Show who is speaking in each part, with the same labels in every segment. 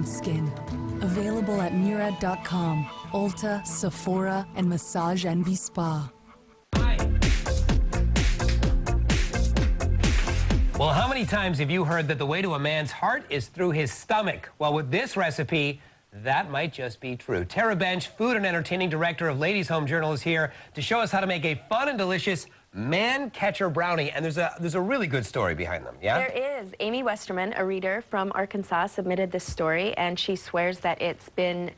Speaker 1: radiant skin. Available at Murad.com, Ulta, Sephora, and Massage Envy Spa.
Speaker 2: Well, how many times have you heard that the way to a man's heart is through his stomach? Well, with this recipe, that might just be true. Tara Bench, food and entertaining director of Ladies Home Journal, is here to show us how to make a fun and delicious man-catcher brownie. And there's a really good story behind them, yeah?
Speaker 3: There is. Amy Westerman, a reader from Arkansas, submitted this story, and she swears that it's been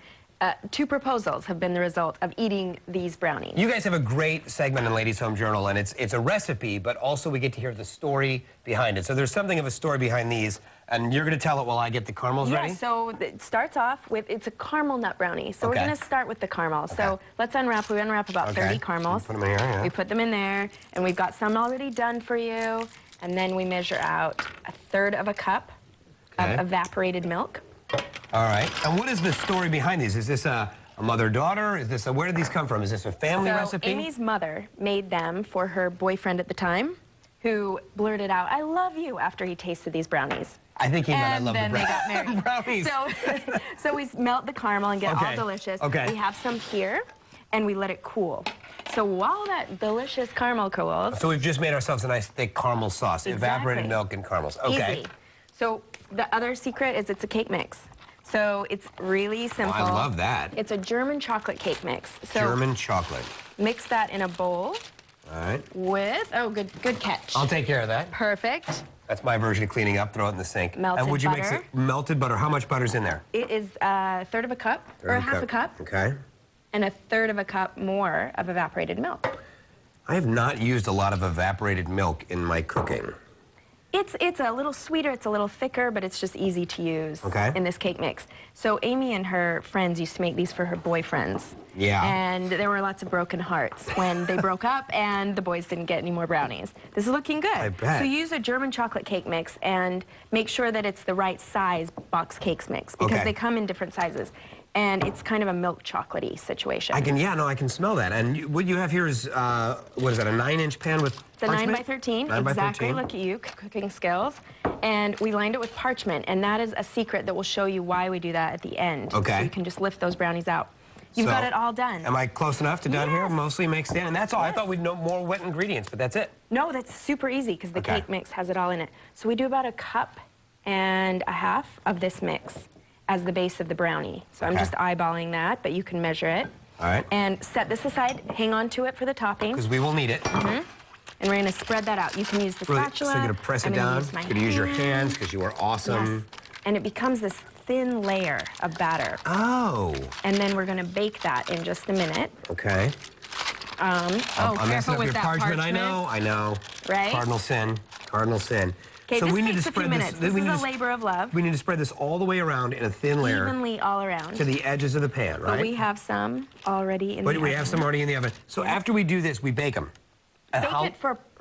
Speaker 3: 2 proposals have been the result of eating these brownies.
Speaker 2: You guys have a great segment in Ladies Home Journal, and it's a recipe, but also we get to hear the story behind it. So there's something of a story behind these, and you're going to tell it while I get the caramels ready?
Speaker 3: Yeah, so it starts off with, it's a caramel nut brownie. So we're going to start with the caramel. Okay. So let's unwrap. We unwrap about 30 caramels.
Speaker 2: Put them in here, yeah.
Speaker 3: We put them in there, and we've got some already done for you. And then we measure out 1/3 of a cup of evaporated milk.
Speaker 2: All right. And what is the story behind these? Is this a mother-daughter? Is this where did these come from? Is this a family recipe?
Speaker 3: Amy's mother made them for her boyfriend at the time, who blurted out, "I love you," after he tasted these brownies.
Speaker 2: I think he meant I love
Speaker 3: the brownies. And then they got married.
Speaker 2: Brownies.
Speaker 3: So we melt the caramel and get it all delicious. We have some here, and we let it cool. So while that delicious caramel cools...
Speaker 2: So we've just made ourselves a nice thick caramel sauce. Evaporated milk and caramels. Okay.
Speaker 3: Easy. So the other secret is it's a cake mix. So it's really simple.
Speaker 2: Oh, I love that.
Speaker 3: It's a German chocolate cake mix. So
Speaker 2: German chocolate.
Speaker 3: Mix that in a bowl.
Speaker 2: All right.
Speaker 3: With, good catch.
Speaker 2: I'll take care of that.
Speaker 3: Perfect.
Speaker 2: That's my version of cleaning up. Throw it in the sink.
Speaker 3: Melted
Speaker 2: and would you
Speaker 3: butter.
Speaker 2: mix it melted butter? How much butter's in there?
Speaker 3: It is 1/3 of a cup, or half a cup.
Speaker 2: Okay.
Speaker 3: And 1/3 of a cup more of evaporated milk.
Speaker 2: I have not used a lot of evaporated milk in my cooking.
Speaker 3: It's a little sweeter, it's a little thicker, but it's just easy to use in this cake mix. So Amy and her friends used to make these for her boyfriends.
Speaker 2: Yeah.
Speaker 3: And there were lots of broken hearts when they broke up and the boys didn't get any more brownies. This is looking good.
Speaker 2: I bet.
Speaker 3: So use a German chocolate cake mix and make sure that it's the right size box cakes mix, because they come in different sizes. And it's kind of a milk chocolatey situation.
Speaker 2: I can smell that. And what you have here is, what is that, a 9-inch pan with parchment?
Speaker 3: It's a 9 by 13.
Speaker 2: 9 by
Speaker 3: exactly.
Speaker 2: 13.
Speaker 3: Look at you, cooking skills. And we lined it with parchment, and that is a secret that will show you why we do that at the end.
Speaker 2: Okay.
Speaker 3: So you can just lift those brownies out. You've got it all done.
Speaker 2: Am I close enough to done here? Mostly mixed in, and that's all. I thought we'd know more wet ingredients, but that's it.
Speaker 3: No, that's super easy because the cake mix has it all in it. So we do about 1.5 cups of this mix as the base of the brownie. So I'm just eyeballing that, but you can measure it.
Speaker 2: All right.
Speaker 3: And set this aside, hang on to it for the topping.
Speaker 2: Because we will need it.
Speaker 3: And we're gonna spread that out. You can use the spatula.
Speaker 2: So you're gonna press it down. You're gonna use your hands because you are awesome.
Speaker 3: Yes. And it becomes this thin layer of batter.
Speaker 2: Oh.
Speaker 3: And then we're gonna bake that in just a minute.
Speaker 2: Okay.
Speaker 3: I'm
Speaker 2: messing up your parchment. I know.
Speaker 3: Right?
Speaker 2: Cardinal sin. Cardinal sin.
Speaker 3: Okay, so this takes a few minutes. This is a labor of love.
Speaker 2: We need to spread this all the way around in a thin layer.
Speaker 3: Evenly all around.
Speaker 2: To the edges of the pan, right?
Speaker 3: But we have some already in the oven.
Speaker 2: We have some already in the oven. So after we do this, we bake them.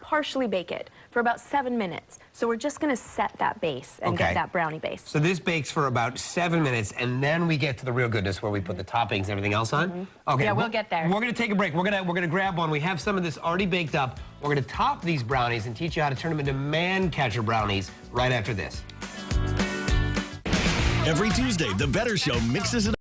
Speaker 3: Partially bake it for about 7 minutes. So we're just gonna set that base and get that brownie base.
Speaker 2: So this bakes for about 7 minutes, and then we get to the real goodness where we put the toppings and everything else on. Okay.
Speaker 3: Yeah, we'll get there.
Speaker 2: We're gonna take a break. We're gonna grab one. We have some of this already baked up. We're gonna top these brownies and teach you how to turn them into man-catcher brownies right after this.
Speaker 4: Every Tuesday, The Better Show mixes it up.